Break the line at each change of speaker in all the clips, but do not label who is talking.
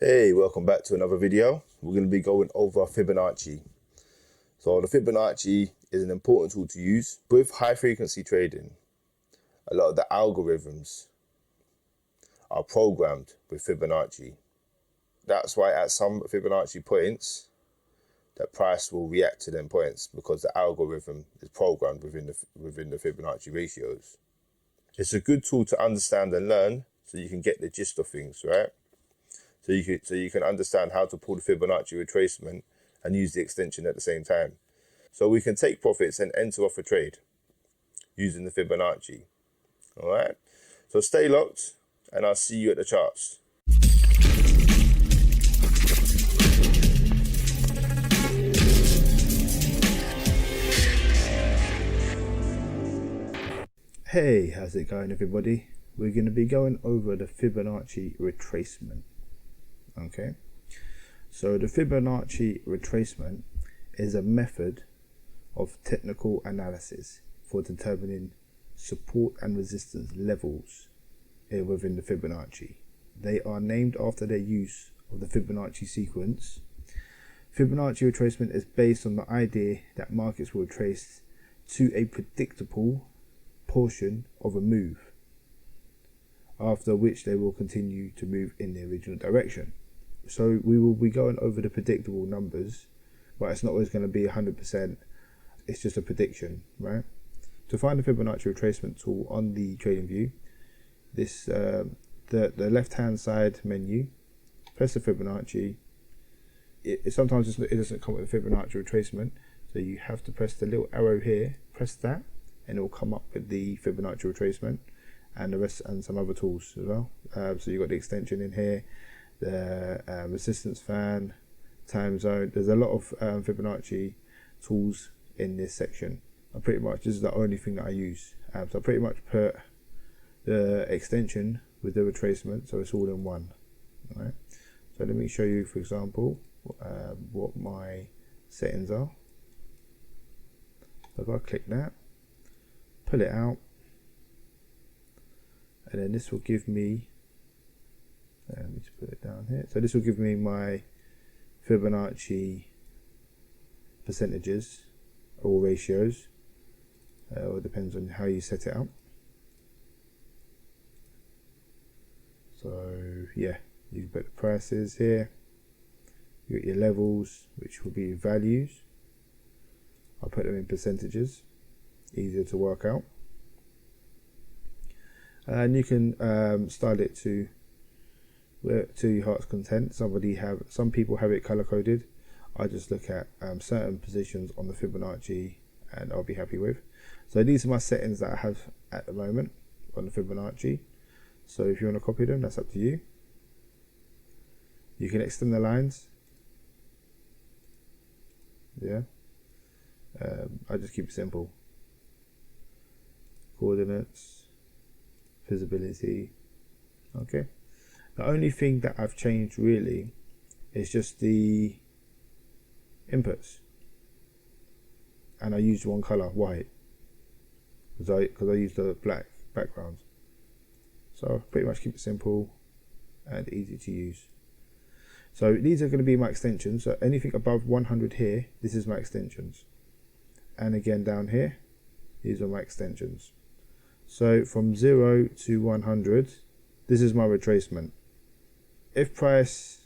Hey, welcome back to another video. We're going to be going over Fibonacci. So the Fibonacci is an important tool to use with high frequency trading. A lot of the algorithms are programmed with Fibonacci. That's why at some Fibonacci points, the price will react to them points because the algorithm is programmed within the Fibonacci ratios. It's a good tool to understand and learn so you can get the gist of things, right? So you can understand how to pull the Fibonacci retracement and use the extension at the same time. So we can take profits and enter off a trade using the Fibonacci. All right. So stay locked and I'll see you at the charts. Hey, how's it going, everybody? We're going to be going over the Fibonacci retracement. Okay, so the Fibonacci retracement is a method of technical analysis for determining support and resistance levels within the Fibonacci. They are named after their use of the Fibonacci sequence. Fibonacci retracement is based on the idea that markets will trace to a predictable portion of a move, after which they will continue to move in the original direction. So we will be going over the predictable numbers, but it's not always going to be 100%. It's just a prediction, right? To find the Fibonacci retracement tool on the trading view, this the left-hand side menu, press the Fibonacci. Sometimes it doesn't come with a Fibonacci retracement, so you have to press the little arrow here, press that, and it will come up with the Fibonacci retracement and the rest and some other tools as well. So you've got the extension in here, the resistance fan, time zone. There's a lot of Fibonacci tools in this section. This is the only thing that I use. So I pretty much put the extension with the retracement, so it's all in one. All right. So let me show you, for example, what my settings are. So if I click that, pull it out, and then this will give me, let me just put it down here. So this will give me my Fibonacci percentages or ratios. It depends on how you set it up. So yeah, you can put the prices here. You got your levels, which will be values. I'll put them in percentages, easier to work out. And you can style it to your heart's content. Some people have it color coded. I just look at certain positions on the Fibonacci and I'll be happy with. So these are my settings that I have at the moment on the Fibonacci. So if you want to copy them, that's up to you. You can extend the lines. Yeah. I just keep it simple. Coordinates, visibility. Okay. The only thing that I've changed really is just the inputs, and I used one color, white, because I used the black background. So pretty much keep it simple and easy to use. So these are going to be my extensions. So anything above 100 here, this is my extensions, and again down here, these are my extensions. So from 0 to 100, this is my retracement. If price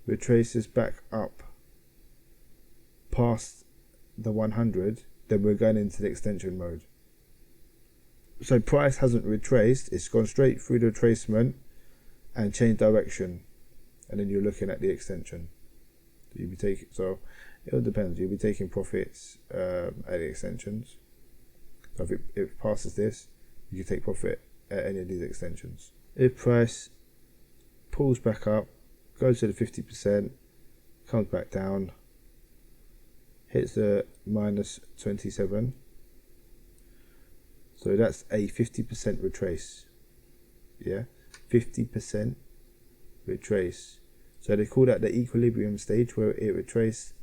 retraces back up past the 100, then we're going into the extension mode. So price hasn't retraced, it's gone straight through the retracement and changed direction, and then you're looking at the extension. So it all depends. You'll be taking profits at the extensions. So if it passes this, you can take profit at any of these extensions. If price pulls back up, goes to the 50%, comes back down, hits the minus 27, so that's a 50% retrace. Yeah, 50% retrace. So they call that the equilibrium stage, where it retraced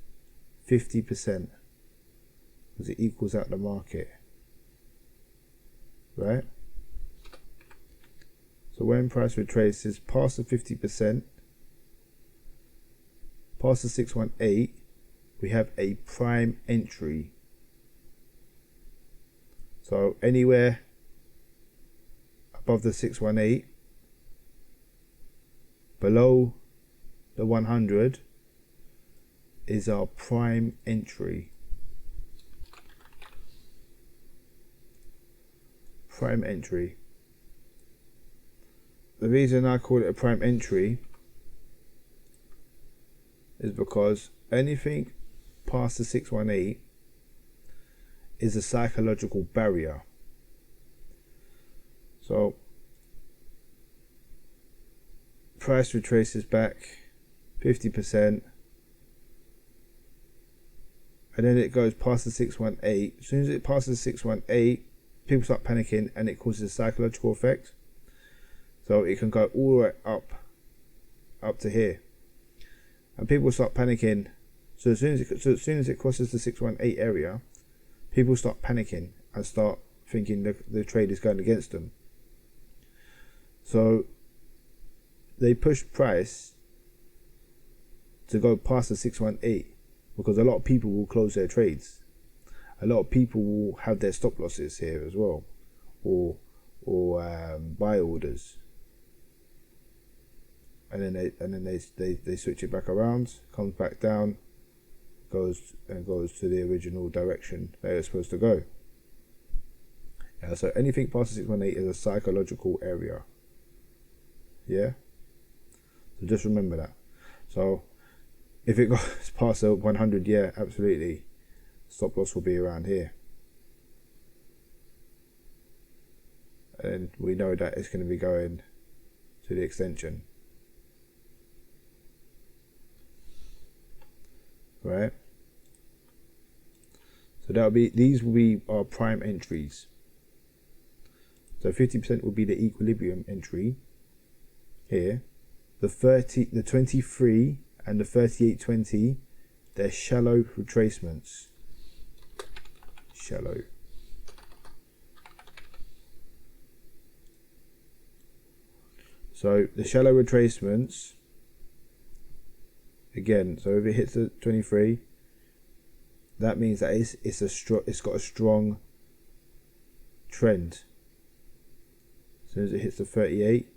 50% because it equals out the market, right? So when price retraces past the 50%, past the 618, we have a prime entry. So anywhere above the 618, below the 100 is our prime entry. Prime entry. The reason I call it a prime entry is because anything past the 618 is a psychological barrier. So price retraces back 50%, and then it goes past the 618. As soon as it passes 618, people start panicking, and it causes a psychological effect. So it can go all the way up to here, and people start panicking. So as soon as it crosses the 618 area, people start panicking and start thinking the trade is going against them. So they push price to go past the 618 because a lot of people will close their trades. A lot of people will have their stop losses here as well, or buy orders, and then they switch it back around, comes back down, goes to the original direction they are supposed to go. Yeah, so anything past the 618 is a psychological area. Yeah, so just remember that. So if it goes past the 100, yeah, absolutely, stop loss will be around here, and we know that it's going to be going to the extension, right? So these will be our prime entries. So 50% will be the equilibrium entry here. The 23 and the 38.20, they're shallow retracements. Shallow. So the shallow retracements, again, so if it hits the 23, that means that it's got a strong trend. As soon as it hits the 38,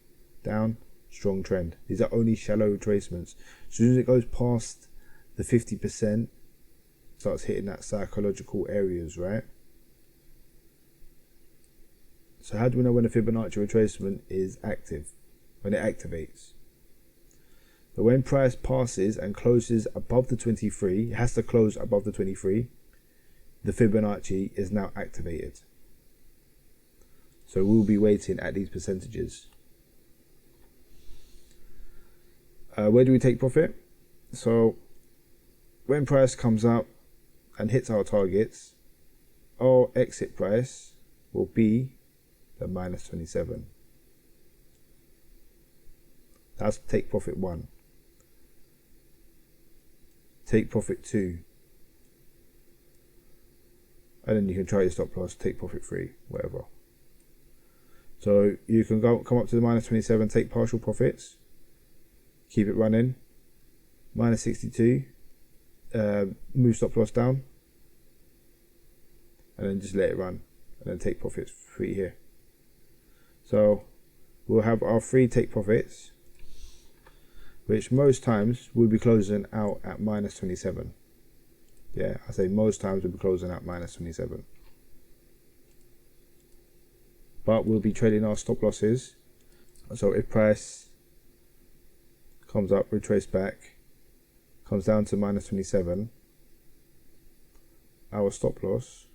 down, strong trend. These are only shallow retracements. As soon as it goes past the 50%, starts hitting that psychological areas, right? So how do we know when a Fibonacci retracement is active? When it activates. So when price passes and closes above the 23, it has to close above the 23, the Fibonacci is now activated. So we'll be waiting at these percentages. Where do we take profit? So when price comes up and hits our targets, our exit price will be the minus 27. That's take profit 1. Take profit 2. And then you can try your stop loss, take profit 3, whatever. So you can come up to the minus 27, take partial profits, keep it running, minus 62, move stop loss down, and then just let it run, and then take profits 3 here. So we'll have our 3 take profits, which most times we'll be closing out at minus 27. Yeah, I say most times we'll be closing out minus 27. But we'll be trading our stop losses. So if price comes up, retrace back, comes down to minus 27, our stop loss,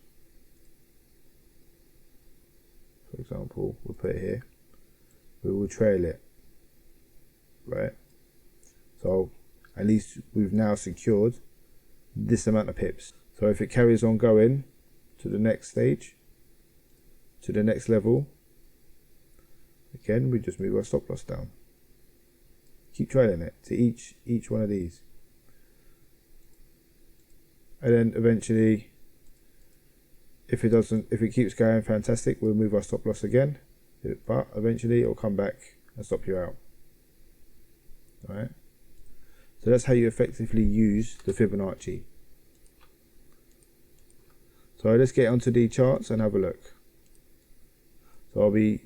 for example, we'll put it here, we will trail it, right? So at least we've now secured this amount of pips. So if it carries on going to the next stage, to the next level, again we just move our stop loss down. Keep trailing it to each one of these, and then eventually, if it keeps going, fantastic, we'll move our stop loss again, but eventually it'll come back and stop you out. All right. So that's how you effectively use the Fibonacci. So let's get onto the charts and have a look. So I'll be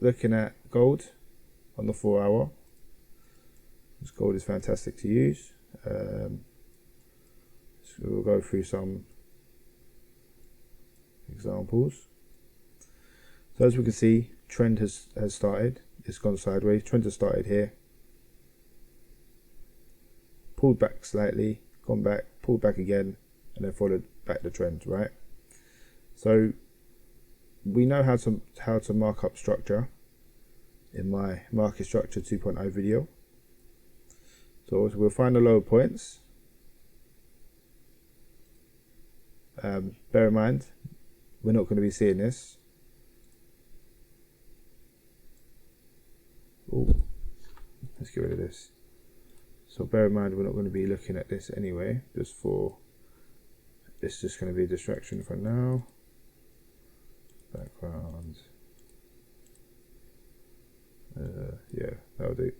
looking at gold on the 4 hour. This gold is fantastic to use. So we'll go through some examples. So as we can see, trend has started. It's gone sideways. Trend has started here. Pulled back slightly, gone back, pulled back again, and then followed back the trend, right? So we know how to mark up structure in my market structure 2.0 video. So we'll find the lower points. Bear in mind, we're not going to be seeing this. Oh, let's get rid of this. So bear in mind, we're not going to be looking at this anyway. It's just going to be a distraction for now. Background. Yeah, that'll do.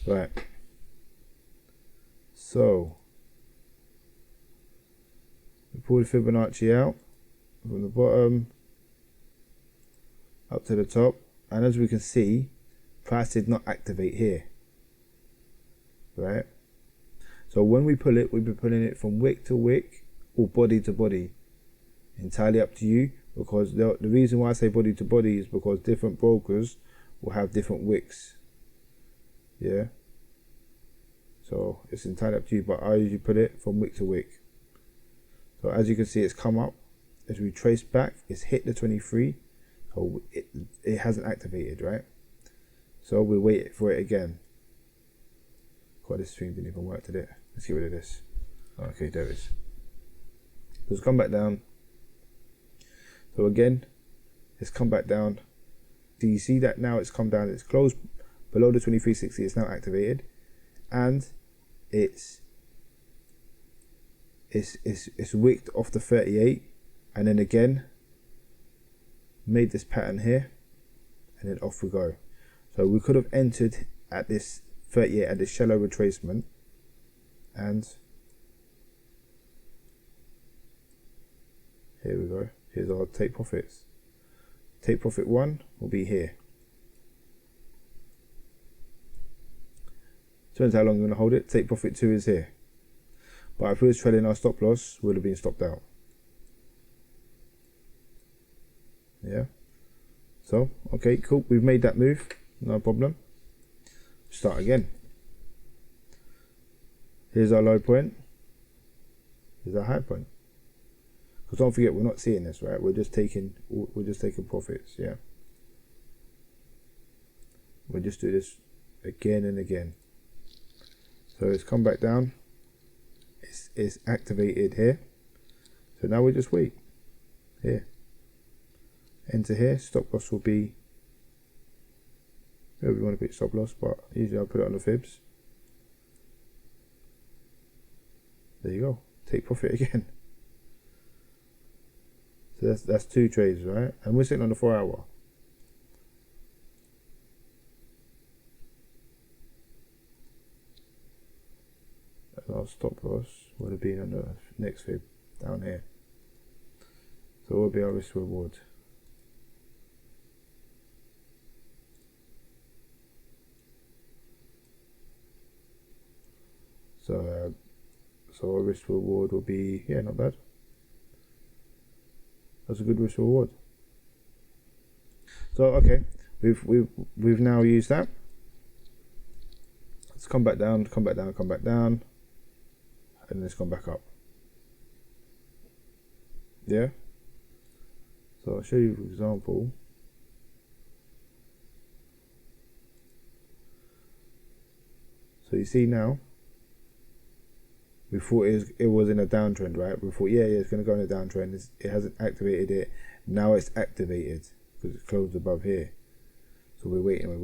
Right. So we pull the Fibonacci out from the bottom up to the top, and as we can see, price did not activate here. Right. So when we pull it, we'll be pulling it from wick to wick or body to body. Entirely up to you, because the reason why I say body to body is because different brokers will have different wicks. Yeah. So it's entirely up to you, but I usually put it from wick to wick. So as you can see, it's come up. As we trace back, it's hit the 23. So it hasn't activated, right? So we wait for it again. God, this stream didn't even work today. Let's get rid of this. Okay, there it is. So it's come back down. So again, it's come back down. Do you see that now? It's come down. It's closed below the 2360. It's now activated, and it's wicked off the 38, and then again made this pattern here, and then off we go. So we could have entered at this 38 at this shallow retracement, and here we go. Here's our take profits. Take profit 1 will be here. Depends how long you want to hold it. Take profit 2 is here. But if we was trading our stop loss, we would have been stopped out. Yeah. So, okay, cool. We've made that move. No problem. Start again. Here's our low point. Here's our high point. Because don't forget, we're not seeing this, right? We're just taking profits. Yeah. We'll just do this again and again. So it's come back down. It's activated here. So now we just wait. Here. Enter here. Stop loss will be. Maybe we want to put stop loss, but usually I'll put it on the fibs. There you go. Take profit again. So that's 2 trades, right? And we're sitting on the 4 hour. And our stop loss would have been on the next fib down here. So what will be our risk reward? So our risk reward will be, yeah, not bad. That's a good risk reward. So okay, we've now used that. Let's come back down, come back down, come back down, and let's come back up. Yeah. So I'll show you an example. So you see now, we thought it was in a downtrend, right? We thought, yeah, it's going to go in a downtrend. It hasn't activated it. Now it's activated because it's closed above here. So we're waiting. You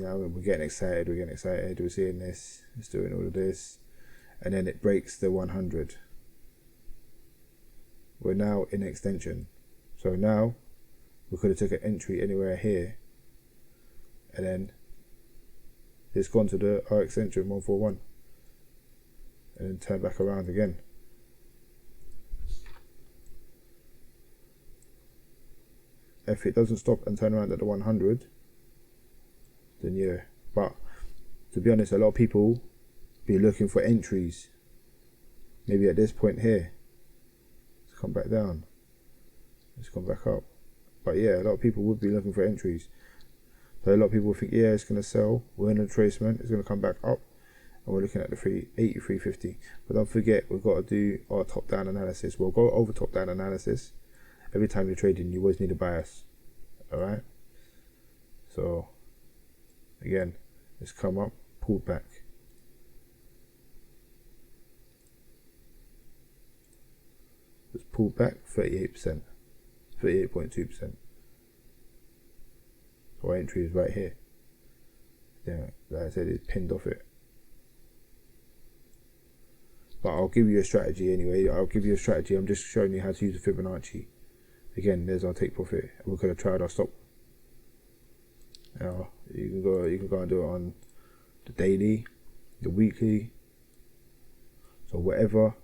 know, we're getting excited. We're seeing this. It's doing all of this, and then it breaks the 100. We're now in extension. So now we could have took an entry anywhere here, and then it's gone to the RX entry of 141, and then turn back around again. If it doesn't stop and turn around at the 100, then yeah. But to be honest, a lot of people be looking for entries. Maybe at this point here, let's come back down, let's come back up. But yeah, a lot of people would be looking for entries. So a lot of people think, yeah, it's going to sell, we're in a retracement, it's going to come back up, and we're looking at the 380, 350. But don't forget, we've got to do our top down analysis. We'll go over top down analysis. Every time you're trading, you always need a bias. Alright? So, again, it's come up, pulled back. It's pulled back 38%, 38.2%. So our entry is right here. Yeah, like I said, it's pinned off it. But I'll give you a strategy anyway. I'll give you a strategy. I'm just showing you how to use the Fibonacci. Again, there's our take profit. We could have tried our stop. Now you can go and do it on the daily, the weekly. So whatever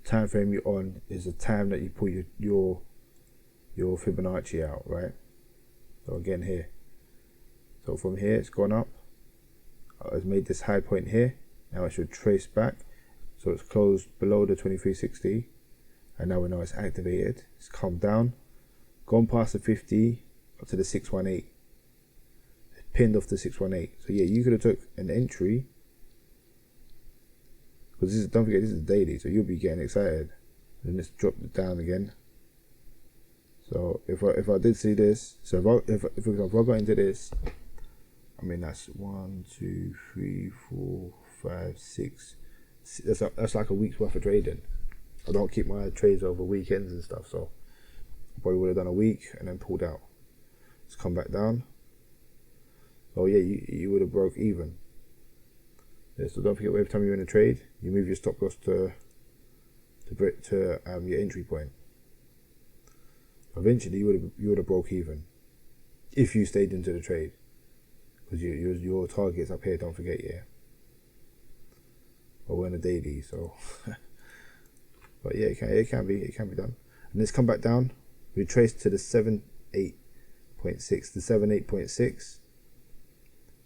time frame you're on is the time that you put your Fibonacci out, right? So again here. So from here it's gone up. It's made this high point here. Now it should trace back. So it's closed below the 2360. And now we know it's activated. It's come down, gone past the 50 up to the 618. It's pinned off the 618. So yeah, you could have took an entry, because this is, don't forget, this is daily, so you'll be getting excited. And let's drop it down again. So if I did see this, so if for example I got into this, I mean that's 1, 2, 3, 4, 5, 6. That's like a week's worth of trading. I don't keep my trades over weekends and stuff, so I probably would have done a week and then pulled out. It's come back down. So yeah, you would have broke even. Yeah, so don't forget, every time you're in a trade, you move your stop loss to your entry point. Eventually, you would have broke even if you stayed into the trade, because your target's up here. Don't forget, yeah. But we're in a daily, so. But yeah, it can be done. And it's come back down. We traced to the 78.6, the 78.6.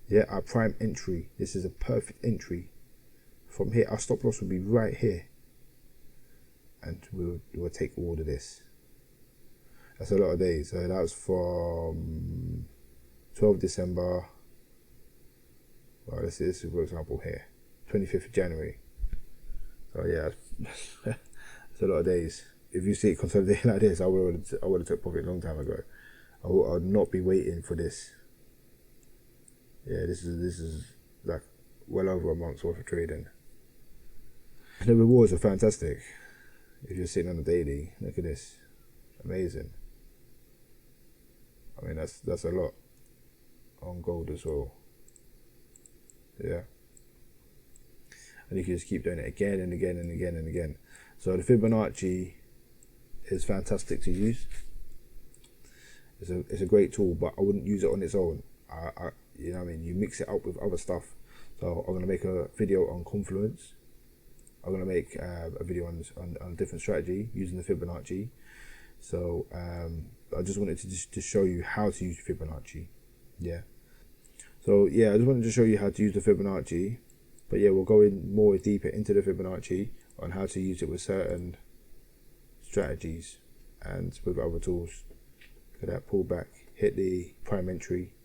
Yeah, our prime entry. This is a perfect entry. From here, our stop loss will be right here, and we'll take all of this. That's a lot of days. So that was from 12 December. Well, this is, for example, here, 25th of January. So yeah, it's a lot of days. If you see it consolidating like this, I would have took profit a long time ago. I would not be waiting for this. Yeah, this is like well over a month's worth of trading. The rewards are fantastic. If you're sitting on the daily, look at this, amazing. I mean that's a lot on gold as well. Yeah, and you can just keep doing it again and again and again and again. So the Fibonacci is fantastic to use. It's a great tool, but I wouldn't use it on its own. You know what I mean? You mix it up with other stuff. So I'm gonna make a video on confluence. I'm gonna make a video on a different strategy using the Fibonacci. So I just wanted to show you how to use Fibonacci. Yeah. So yeah, I just wanted to show you how to use the Fibonacci. But yeah, we'll go in more deeper into the Fibonacci on how to use it with certain strategies and with other tools. Look at that pullback, hit the prime entry,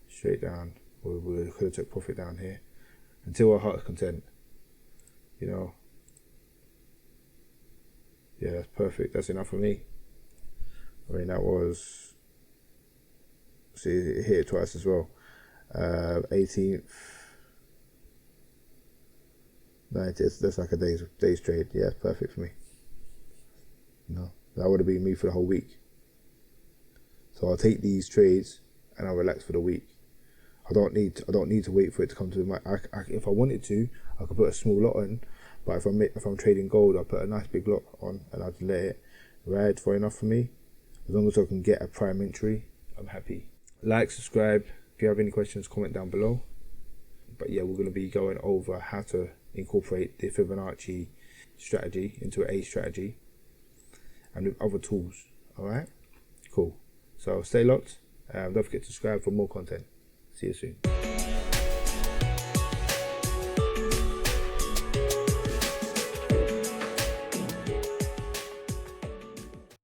straight down. We could have took profit down here until our heart's content. You know. Yeah, that's perfect. That's enough for me. I mean, that was, see, it hit it twice as well. 18th, 90th. That's like a day's trade. Yeah, perfect for me. No, that would have been me for the whole week. So I'll take these trades and I'll relax for the week. I don't need to wait for it to come to my. If I wanted to, I could put a small lot on. But if I'm trading gold, I'll put a nice big lot on and I'll let it ride for enough for me. As long as I can get a prime entry, I'm happy. Like, subscribe. If you have any questions, comment down below. But yeah, we're going to be going over how to incorporate the Fibonacci strategy into a strategy and with other tools. Alright, cool. So stay locked. Don't forget to subscribe for more content. See you soon.